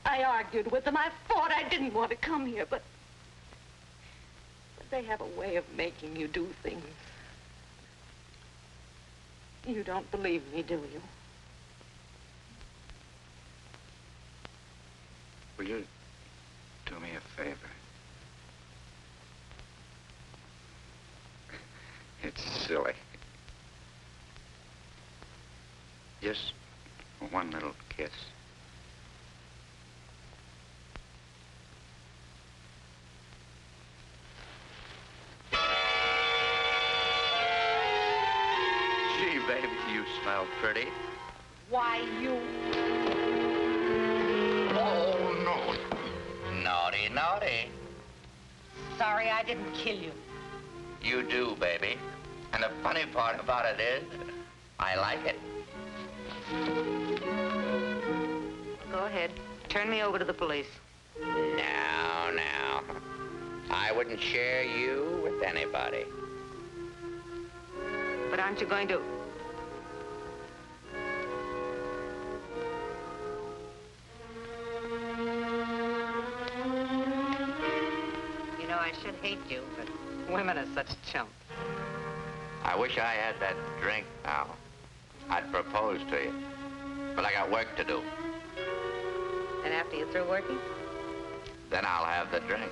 I argued with them. I fought. I didn't want to come here, but they have a way of making you do things. You don't believe me, do you? Will you do me a favor? It's silly. Just one little kiss. Gee, baby, you smell pretty. Why, you... Oh, no. Naughty, naughty. Sorry I didn't kill you. You do, baby. And the funny part about it is, I like it. Go ahead. Turn me over to the police. Now. I wouldn't share you with anybody. But aren't you going to... You know, I should hate you, but women are such chumps. I wish I had that drink now. I'd propose to you. But I got work to do. And after you're through working? Then I'll have the drink.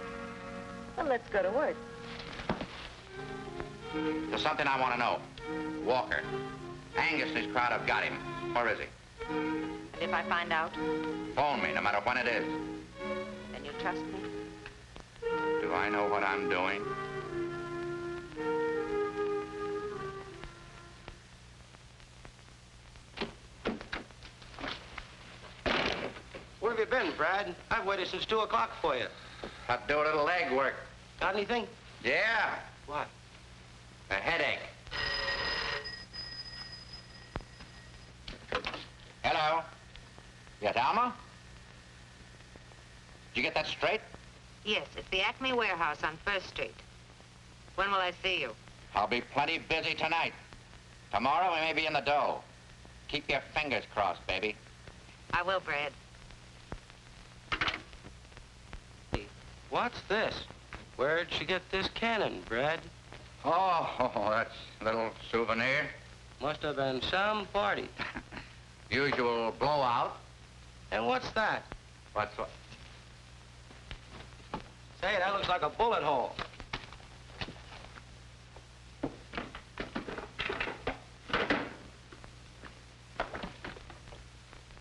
Well, let's go to work. There's something I want to know. Walker. Angus and his crowd have got him. Where is he? And if I find out? Phone me, no matter when it is. Then you trust me? Do I know what I'm doing? Where have you been, Brad? I've waited since 2 o'clock for you. I'll do a little leg work. Got anything? Yeah. What? A headache. Hello? Yes, Alma? Did you get that straight? Yes, it's the Acme Warehouse on 1st Street. When will I see you? I'll be plenty busy tonight. Tomorrow we may be in the dough. Keep your fingers crossed, baby. I will, Brad. What's this? Where'd she get this cannon, Brad? Oh, that's a little souvenir. Must have been some party. Usual blowout. And what's that? What's what? Say, that looks like a bullet hole.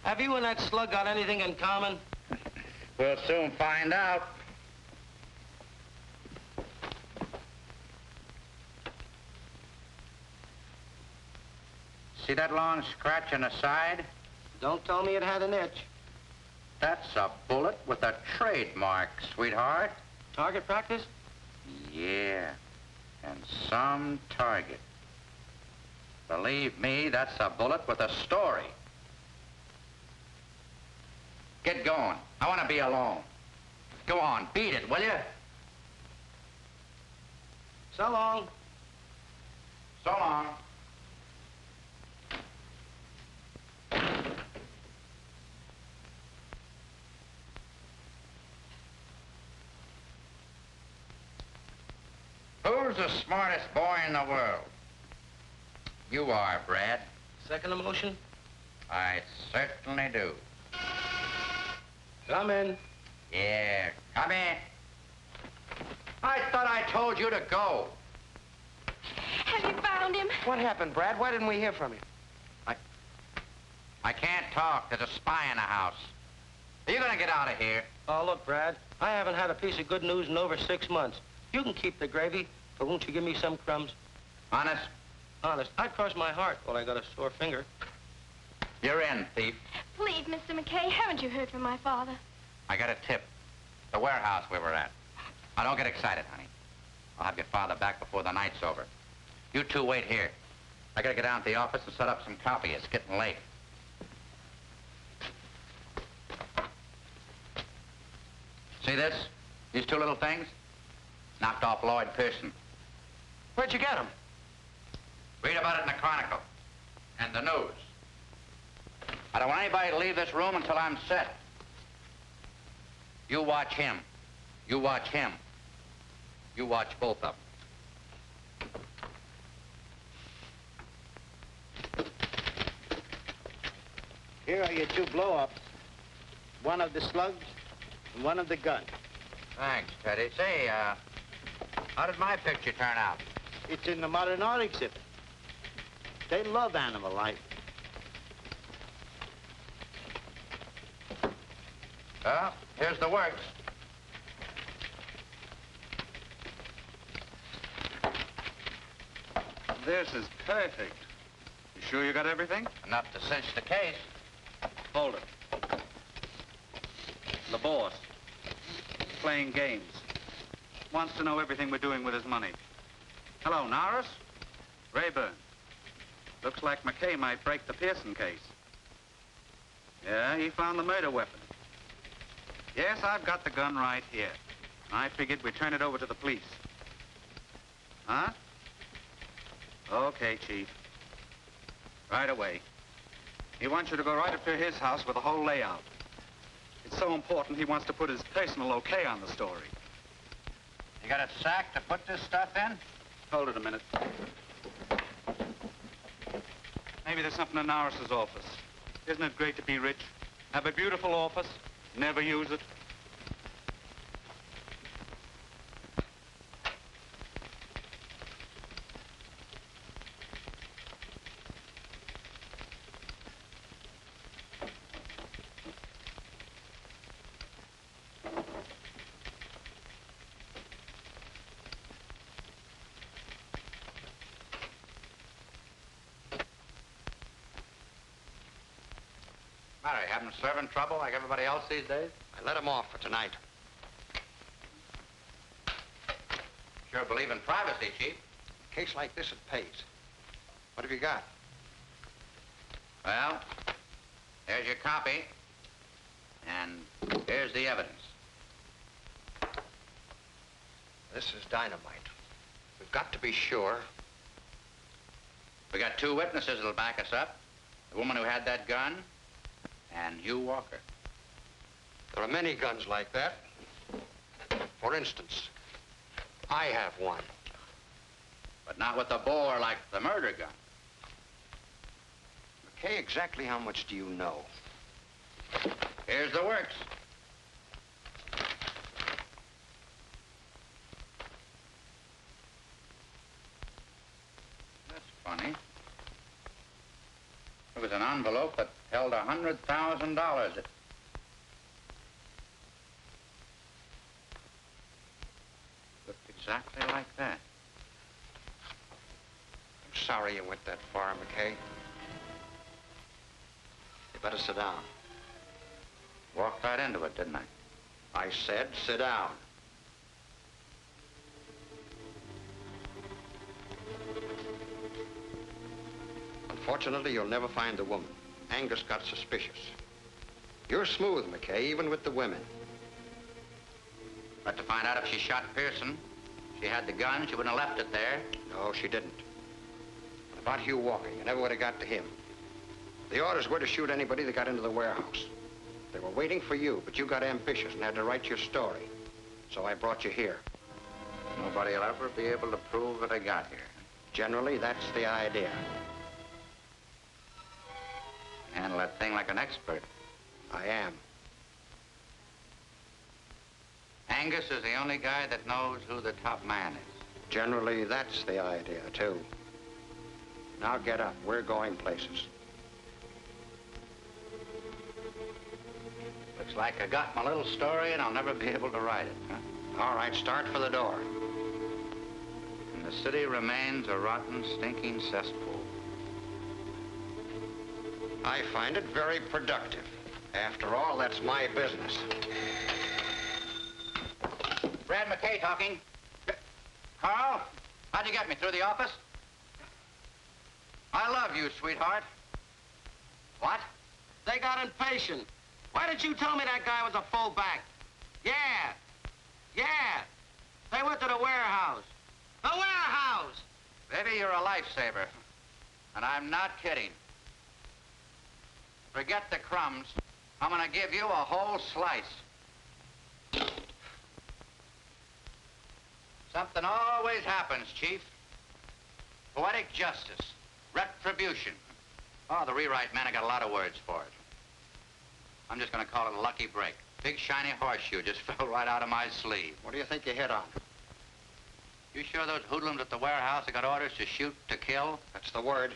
Have you and that slug got anything in common? We'll soon find out. See that long scratch on the side? Don't tell me it had an itch. That's a bullet with a trademark, sweetheart. Target practice? Yeah, and some target. Believe me, that's a bullet with a story. Get going. I want to be alone. Go on, beat it, will you? So long. So long. Who's the smartest boy in the world? You are, Brad. Second motion? I certainly do. Come in. Yeah, come in. I thought I told you to go. Have you found him? What happened, Brad? Why didn't we hear from him? I can't talk. There's a spy in the house. Are you gonna get out of here? Oh, look, Brad, I haven't had a piece of good news in over 6 months. You can keep the gravy, but won't you give me some crumbs? Honest? Honest, I'd cross my heart while I got a sore finger. You're in, thief. Please, Mr. McKay, haven't you heard from my father? I got a tip. The warehouse we were at. Now, don't get excited, honey. I'll have your father back before the night's over. You two wait here. I gotta get down to the office and set up some copy. It's getting late. See this? These two little things? Knocked off Lloyd Pearson. Where'd you get him? Read about it in the Chronicle. And the news. I don't want anybody to leave this room until I'm set. You watch him. You watch him. You watch both of them. Here are your 2 blow-ups. One of the slugs and one of the gun. Thanks, Teddy. Say, how did my picture turn out? It's in the modern art exhibit. They love animal life. Well, here's the works. This is perfect. You sure you got everything? Enough to cinch the case. Hold it. The boss. Playing games. Wants to know everything we're doing with his money. Hello, Norris. Rayburn. Looks like McKay might break the Pearson case. Yeah, he found the murder weapon. Yes, I've got the gun right here. I figured we'd turn it over to the police. Huh? Okay, Chief. Right away. He wants you to go right up to his house with the whole layout. It's so important he wants to put his personal okay on the story. You got a sack to put this stuff in? Hold it a minute. Maybe there's something in Norris's office. Isn't it great to be rich? Have a beautiful office, never use it. Matter, you having servant trouble like everybody else these days? I let him off for tonight. Sure believe in privacy, Chief. A case like this, it pays. What have you got? Well, there's your copy. And here's the evidence. This is dynamite. We've got to be sure. We got 2 witnesses that'll back us up. The woman who had that gun and Hugh Walker. There are many guns like that. For instance, I have one. But not with a bore like the murder gun. McKay, exactly how much do you know? Here's the works. That's funny. It was an envelope that held $100,000. It looked exactly like that. I'm sorry you went that far, McKay. You better sit down. Walked right into it, didn't I? I said sit down. Unfortunately, you'll never find the woman. Angus got suspicious. You're smooth, McKay, even with the women. But to find out if she shot Pearson, She had the gun, she wouldn't have left it there. No, she didn't. About Hugh Walker, you never would have got to him. The orders were to shoot anybody that got into the warehouse. They were waiting for you, but you got ambitious and had to write your story. So I brought you here. Nobody will ever be able to prove that I got here. Generally, that's the idea. Handle that thing like an expert. I am. Angus is the only guy that knows who the top man is. Generally, that's the idea, too. Now get up. We're going places. Looks like I got my little story and I'll never be able to write it, huh? All right, start for the door. And the city remains a rotten, stinking cesspool. I find it very productive. After all, that's my business. Brad McKay talking. Carl, how'd you get me? Through the office? I love you, sweetheart. What? They got impatient. Why didn't you tell me that guy was a fullback? Yeah. They went to the warehouse. The warehouse! Baby, you're a lifesaver. And I'm not kidding. Forget the crumbs. I'm gonna give you a whole slice. Something always happens, Chief. Poetic justice. Retribution. Oh, the rewrite man, I got a lot of words for it. I'm just gonna call it a lucky break. Big shiny horseshoe just fell right out of my sleeve. What do you think you hit on? You sure those hoodlums at the warehouse have got orders to shoot to kill? That's the word.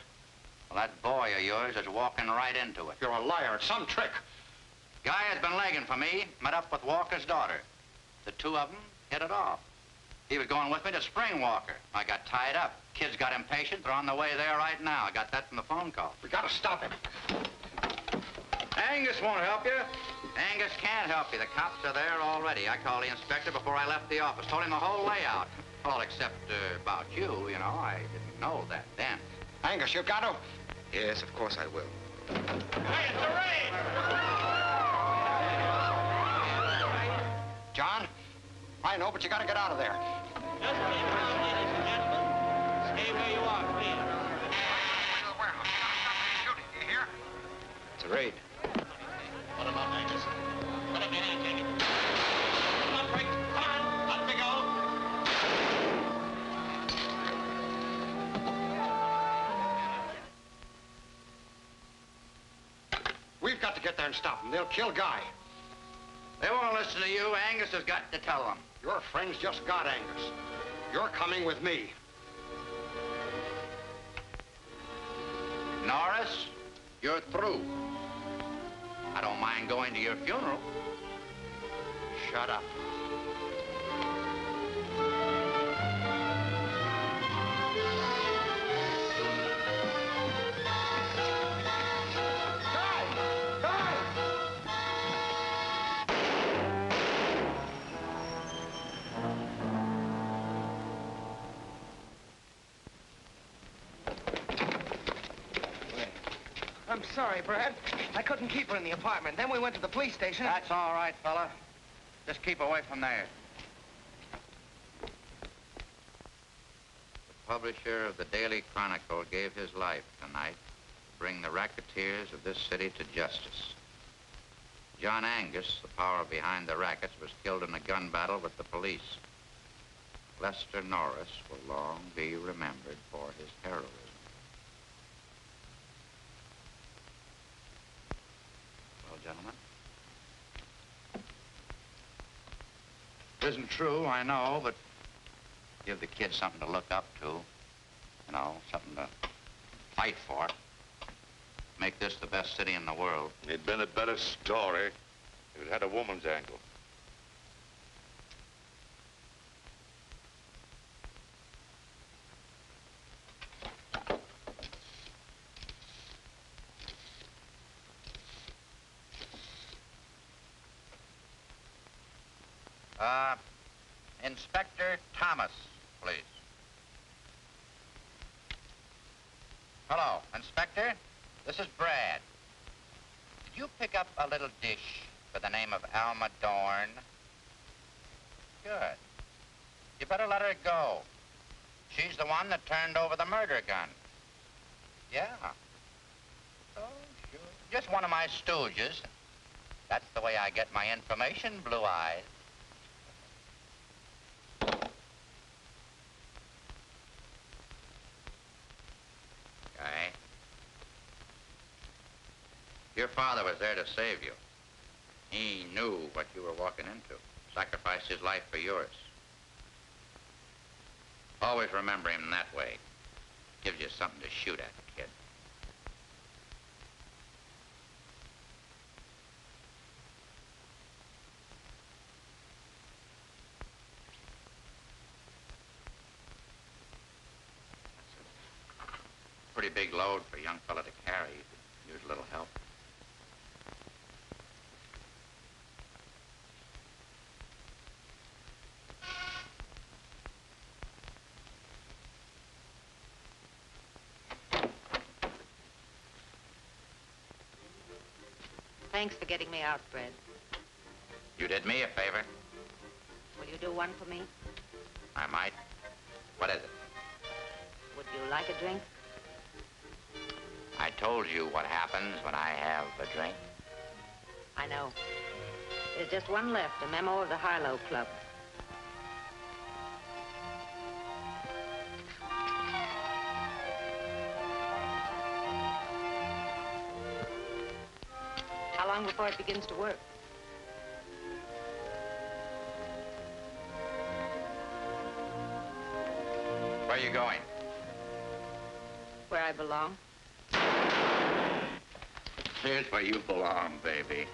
Well, that boy of yours is walking right into it. You're a liar. It's some trick. Guy has been legging for me, met up with Walker's daughter. The two of them hit it off. He was going with me to Spring Walker. I got tied up. Kids got impatient. They're on the way there right now. I got that from the phone call. We gotta stop him. Angus won't help you. Angus can't help you. The cops are there already. I called the inspector before I left the office. Told him the whole layout. All except about you, you know. I didn't know that then. Angus, you got to. Yes, of course I will. Hey, it's a raid! John? I know, but you gotta get out of there. Just keep calm, ladies and gentlemen. Stay where you are, please. It's a raid. Put him up, Angus. Put him in and take it. Come on, Frank. Come on. Up we go. We've got to get there and stop them. They'll kill Guy. They won't listen to you. Angus has got to tell them. Your friends just got Angus. You're coming with me. Norris, you're through. I don't mind going to your funeral. Shut up. I'm sorry, Brad. I couldn't keep her in the apartment. Then we went to the police station. That's all right, fella. Just keep away from there. The publisher of the Daily Chronicle gave his life tonight to bring the racketeers of this city to justice. John Angus, the power behind the rackets, was killed in a gun battle with the police. Lester Norris will long be remembered for his heroism. Well, gentlemen, it isn't true, I know, but give the kids something to look up to. You know, something to fight for. Make this the best city in the world. It'd been a better story if it had a woman's angle. Inspector Thomas, please. Hello, Inspector. This is Brad. Did you pick up a little dish by the name of Alma Dorn? Good. You better let her go. She's the one that turned over the murder gun. Yeah. Oh, sure. Just one of my stooges. That's the way I get my information, Blue Eyes. Guy, your father was there to save you. He knew what you were walking into. Sacrificed his life for yours. Always remember him that way. Gives you something to shoot at, kid. Pretty big load for a young fella to carry. You could use a little help. Thanks for getting me out, Fred. You did me a favor. Will you do one for me? I might. What is it? Would you like a drink? I told you what happens when I have a drink. I know. There's just one left, a memo of the Harlow Club. How long before it begins to work? Where are you going? Where I belong. Here's where you belong, baby.